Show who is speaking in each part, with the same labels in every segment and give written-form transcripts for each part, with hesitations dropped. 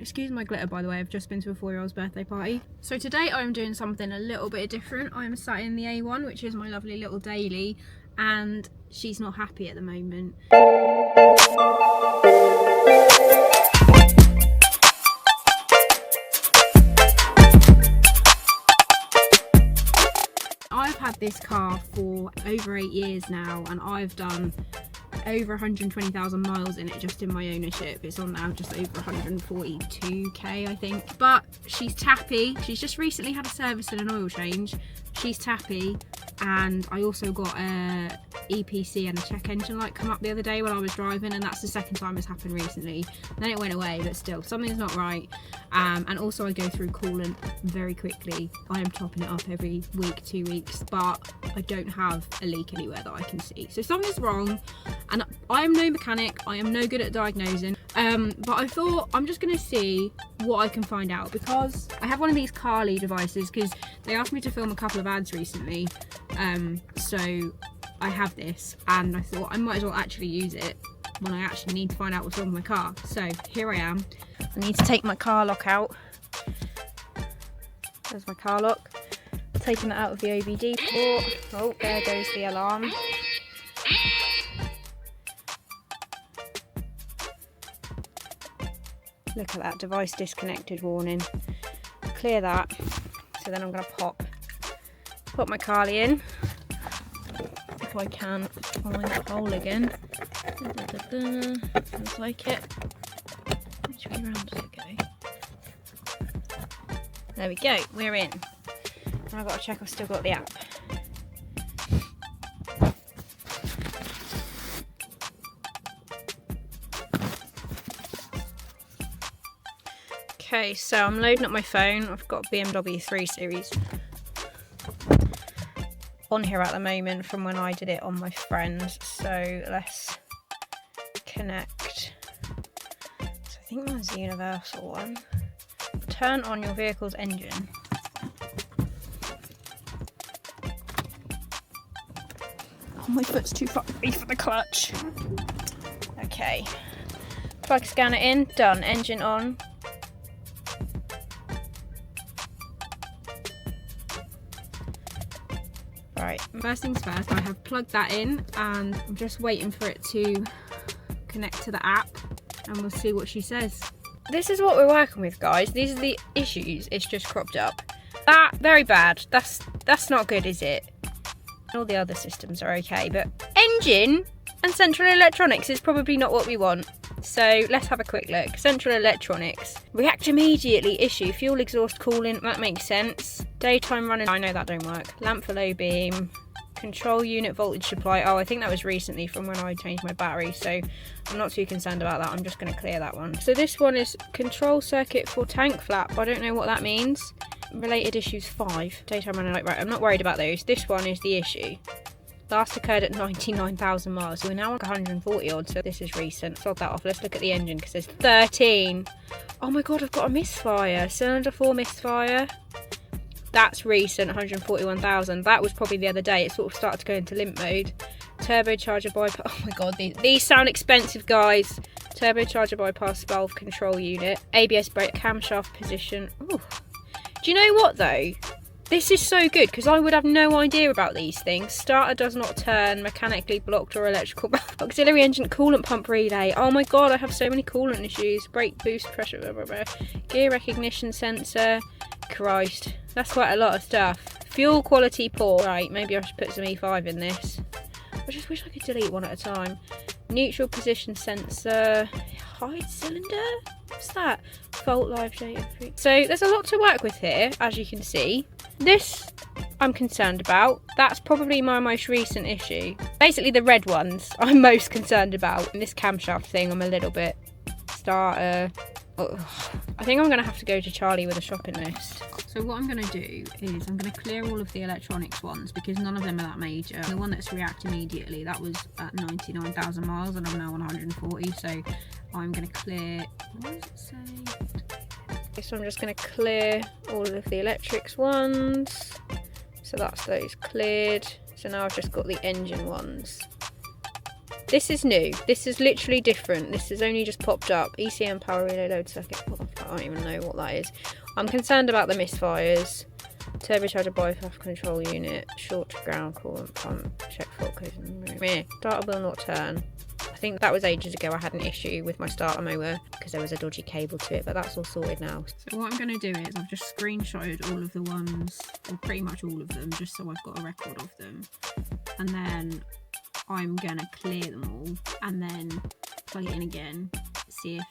Speaker 1: Excuse my glitter, by the way, I've just been to a 4-year-old's birthday party. So today I'm doing something a little bit different. I'm sat in the A1, which is my lovely little daily, and she's not happy at the moment. I've had this car for over 8 years now, and I've done over 120,000 miles in it just in my ownership. It's on now just over 142k, I think. But she's tappy. She's just recently had a service and an oil change. She's tappy, and I also got a EPC and a check engine light come up the other day when I was driving, and that's the second time it's happened recently. Then it went away, but still something's not right. And also I go through coolant very quickly. I am topping it up every week, 2 weeks, but I don't have a leak anywhere that I can see. So something's wrong, and I am no mechanic, I am no good at diagnosing, but I thought I'm just gonna see what I can find out, because I have one of these Carly devices, because they asked me to film a couple of ads recently, so I have this, and I thought I might as well actually use it when I actually need to find out what's wrong with my car. So here I am. I need to take my car lock out. There's my car lock. Taking it out of the OBD port. Oh, there goes the alarm. Look at that, device disconnected warning. Clear that. So then I'm going to pop my Carly in. If I can find the hole again. Looks like it. Which way round does it go? There we go, we're in. And I've got to check I've still got the app. Okay, so I'm loading up my phone. I've got a BMW 3 Series on here at the moment from when I did it on my friend's. So let's connect. So I think mine's the universal one. Turn on your vehicle's engine. Oh, my foot's too far away for the clutch. Okay. Plug scanner in, done. Engine on. Right, first things first, I have plugged that in, and I'm just waiting for it to connect to the app, and we'll see what she says. This is what we're working with, guys. These are the issues it's just cropped up. That, very bad. That's not good, is it? All the other systems are okay, but engine and central electronics is probably not what we want. So let's have a quick look. Central electronics. React immediately issue. Fuel exhaust coolant, that makes sense. Daytime running, I know that don't work. Lamp for low beam. Control unit voltage supply. Oh, I think that was recently from when I changed my battery, so I'm not too concerned about that. I'm just going to clear that one. So this one is control circuit for tank flap. I don't know what that means. Related issues 5. Daytime running light. Right, I'm not worried about those. This one is the issue. Last occurred at 99,000 miles. So we're now like 140 odd, so this is recent. Sod that off. Let's look at the engine, because there's 13. Oh my god, I've got a misfire. Cylinder 4 misfire. That's recent, 141,000. That was probably the other day. It sort of started to go into limp mode. Turbocharger bypass. Oh my god, these sound expensive, guys. Turbocharger bypass valve control unit. ABS brake camshaft position. Ooh. Do you know what though? This is so good, because I would have no idea about these things. Starter does not turn, mechanically blocked or electrical. Auxiliary engine coolant pump relay. Oh my god, I have so many coolant issues. Brake boost pressure, blah, blah, blah. Gear recognition sensor. Christ, that's quite a lot of stuff. Fuel quality poor. Right, maybe I should put some E5 in this. I just wish I could delete one at a time. Neutral position sensor. Hide cylinder? What's that? Fault live data. So there's a lot to work with here, as you can see. This I'm concerned about. That's probably my most recent issue. Basically the red ones I'm most concerned about. And this camshaft thing I'm a little bit starter. Ugh. I think I'm going to have to go to Charlie with a shopping list. So what I'm going to do is I'm going to clear all of the electronics ones, because none of them are that major. The one that's react immediately, that was at 99,000 miles and I'm now on 140, so I'm going to clear, what does it say? So I'm just going to clear all of the electrics ones. So that's those cleared. So now I've just got the engine ones. This is new. This is literally different. This has only just popped up. ECM power relay load circuit. What the fuck? I don't even know what that is. I'm concerned about the misfires. Turbocharger bypass control unit. Short to ground coolant pump. Check fault code. Starter will not turn. I think that was ages ago. I had an issue with my starter motor because there was a dodgy cable to it, but that's all sorted now. So what I'm going to do is I've just screenshotted all of the ones, or pretty much all of them, just so I've got a record of them. And then I'm going to clear them all and then plug it in again, see if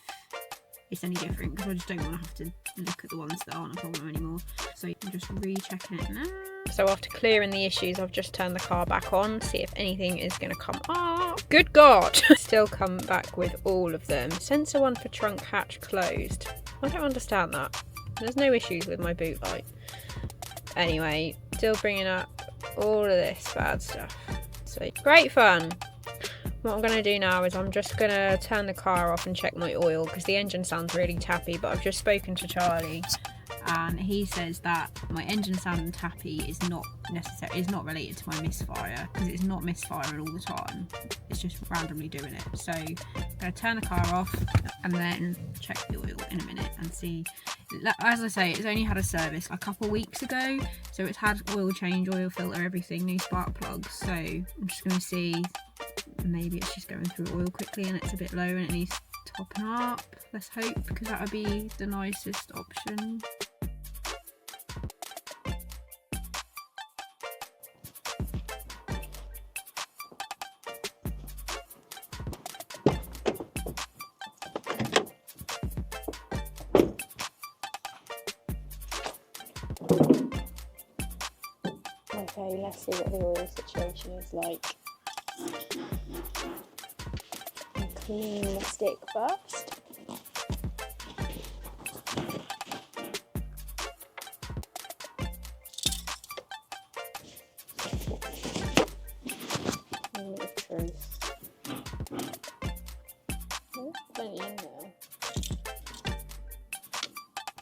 Speaker 1: it's any different, because I just don't want to have to look at the ones that aren't a problem anymore. So I'm just rechecking it now. So after clearing the issues, I've just turned the car back on, see if anything is going to come up. Good God! Still come back with all of them. Sensor 1 for trunk hatch closed. I don't understand that. There's no issues with my boot light. Anyway, still bringing up all of this bad stuff. So great fun. What I'm going to do now is I'm just going to turn the car off and check my oil, because the engine sounds really tappy, but I've just spoken to Charlie and he says that my engine sounding tappy is not related to my misfire, because it's not misfiring all the time, it's just randomly doing it. So I'm going to turn the car off and then check the oil in a minute and see. As I say, it's only had a service a couple weeks ago, so it's had oil change, oil filter, everything, new spark plugs. So I'm just going to see, maybe it's just going through oil quickly and it's a bit low and it needs topping up. Let's hope, because that would be the nicest option. Okay, let's see what the oil situation is like. I'm cleaning the stick first. Plenty in there.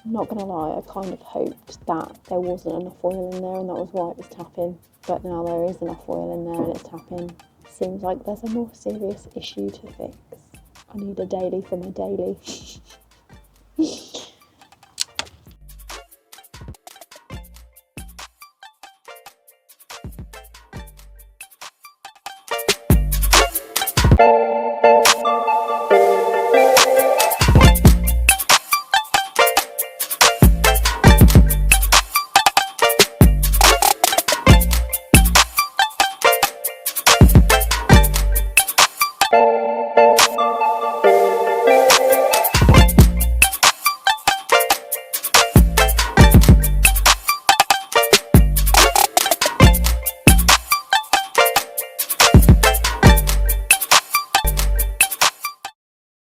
Speaker 1: I'm not gonna lie, I kind of hoped that there wasn't enough oil in there and that was why it was tapping, but now there is enough oil in there and it's tapping. Seems like there's a more serious issue to fix. I need a daily for my daily.